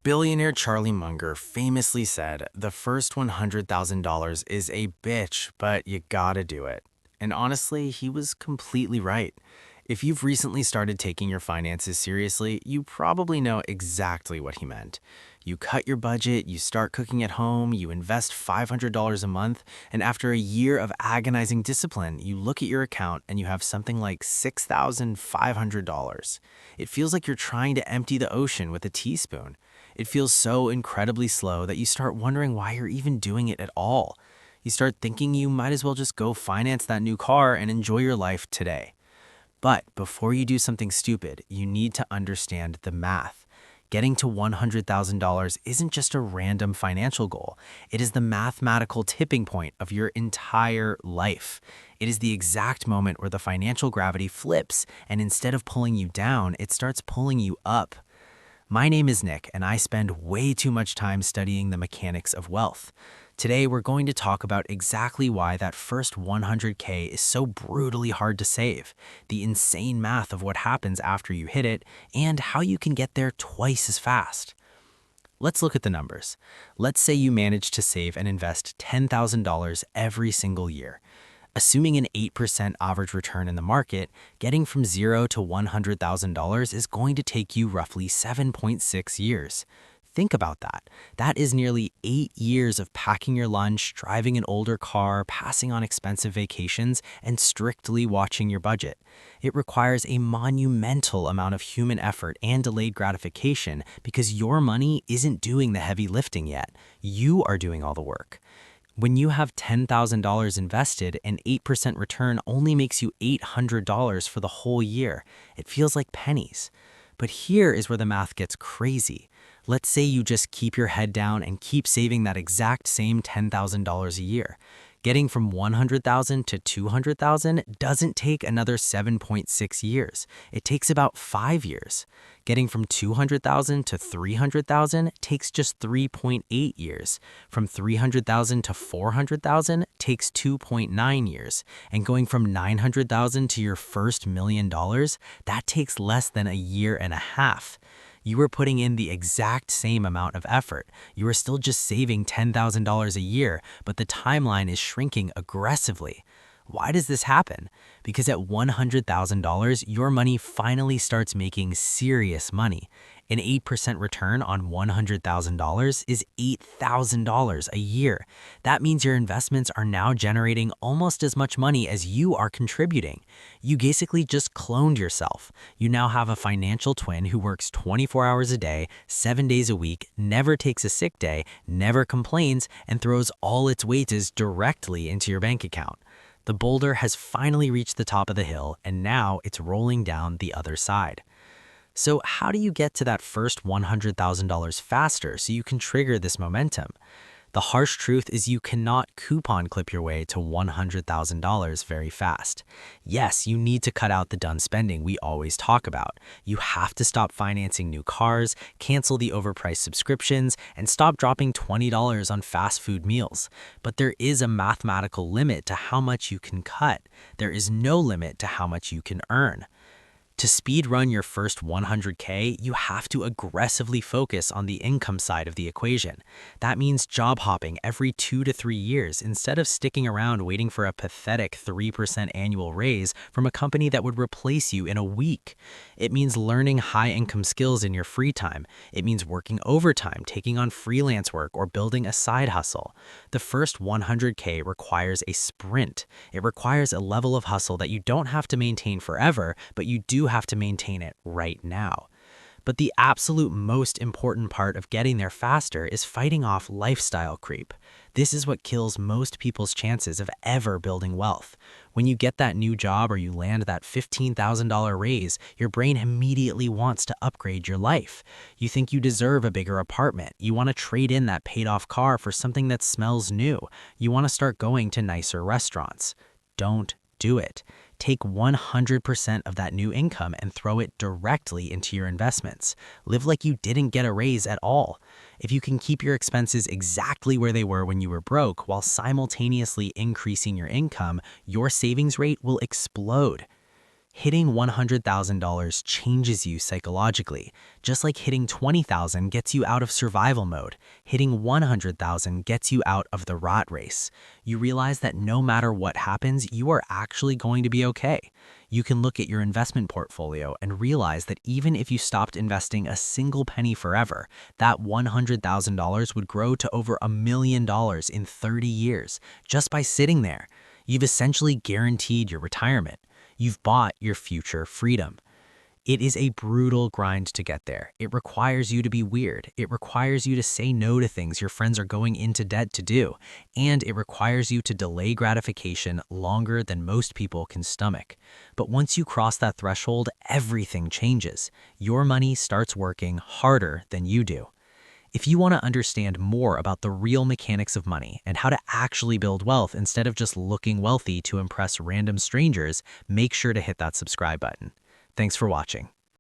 Billionaire Charlie Munger famously said, "The first $100,000 is a bitch, but you gotta do it." And honestly, he was completely right. If you've recently started taking your finances seriously, you probably know exactly what he meant. You cut your budget, you start cooking at home, you invest $500 a month, and after a year of agonizing discipline, you look at your account and you have something like $6,500. It feels like you're trying to empty the ocean with a teaspoon. It feels so incredibly slow that you start wondering why you're even doing it at all. You start thinking you might as well just go finance that new car and enjoy your life today. But before you do something stupid, you need to understand the math. Getting to $100,000 isn't just a random financial goal. It is the mathematical tipping point of your entire life. It is the exact moment where the financial gravity flips, and instead of pulling you down, it starts pulling you up. My name is Nick, and I spend way too much time studying the mechanics of wealth. Today, we're going to talk about exactly why that first 100K is so brutally hard to save, the insane math of what happens after you hit it, and how you can get there twice as fast. Let's look at the numbers. Let's say you manage to save and invest $10,000 every single year. Assuming an 8% average return in the market, getting from $0 to $100,000 is going to take you roughly 7.6 years. Think about that. That is nearly 8 years of packing your lunch, driving an older car, passing on expensive vacations, and strictly watching your budget. It requires a monumental amount of human effort and delayed gratification because your money isn't doing the heavy lifting yet. You are doing all the work. When you have $10,000 invested, an 8% return only makes you $800 for the whole year. It feels like pennies. But here is where the math gets crazy. Let's say you just keep your head down and keep saving that exact same $10,000 a year. Getting from $100,000 to $200,000 doesn't take another 7.6 years. It takes about 5 years. Getting from $200,000 to $300,000 takes just 3.8 years. From $300,000 to $400,000 takes 2.9 years. And going from $900,000 to your first $1,000,000, that takes less than a year and a half. You are putting in the exact same amount of effort. You are still just saving $10,000 a year, but the timeline is shrinking aggressively. Why does this happen? Because at $100,000, your money finally starts making serious money. An 8% return on $100,000 is $8,000 a year. That means your investments are now generating almost as much money as you are contributing. You basically just cloned yourself. You now have a financial twin who works 24 hours a day, 7 days a week, never takes a sick day, never complains, and throws all its wages directly into your bank account. The boulder has finally reached the top of the hill, and now it's rolling down the other side. So how do you get to that first $100,000 faster so you can trigger this momentum? The harsh truth is you cannot coupon clip your way to $100,000 very fast. Yes, you need to cut out the done spending we always talk about. You have to stop financing new cars, cancel the overpriced subscriptions, and stop dropping $20 on fast food meals. But there is a mathematical limit to how much you can cut. There is no limit to how much you can earn. To speed run your first 100K, you have to aggressively focus on the income side of the equation. That means job hopping every 2 to 3 years instead of sticking around waiting for a pathetic 3% annual raise from a company that would replace you in a week. It means learning high-income skills in your free time. It means working overtime, taking on freelance work, or building a side hustle. The first 100K requires a sprint. It requires a level of hustle that you don't have to maintain forever, but you do have to maintain it right now. But the absolute most important part of getting there faster is fighting off lifestyle creep. This is what kills most people's chances of ever building wealth. When you get that new job or you land that $15,000 raise, your brain immediately wants to upgrade your life. You think you deserve a bigger apartment. You want to trade in that paid-off car for something that smells new. You want to start going to nicer restaurants. Don't do it. Take 100% of that new income and throw it directly into your investments. Live like you didn't get a raise at all. If you can keep your expenses exactly where they were when you were broke while simultaneously increasing your income, your savings rate will explode. Hitting $100,000 changes you psychologically. Just like hitting 20,000 gets you out of survival mode, hitting 100,000 gets you out of the rat race. You realize that no matter what happens, you are actually going to be okay. You can look at your investment portfolio and realize that even if you stopped investing a single penny forever, that $100,000 would grow to over $1 million in 30 years just by sitting there. You've essentially guaranteed your retirement. You've bought your future freedom. It is a brutal grind to get there. It requires you to be weird. It requires you to say no to things your friends are going into debt to do. And it requires you to delay gratification longer than most people can stomach. But once you cross that threshold, everything changes. Your money starts working harder than you do. If you want to understand more about the real mechanics of money and how to actually build wealth instead of just looking wealthy to impress random strangers, make sure to hit that subscribe button. Thanks for watching.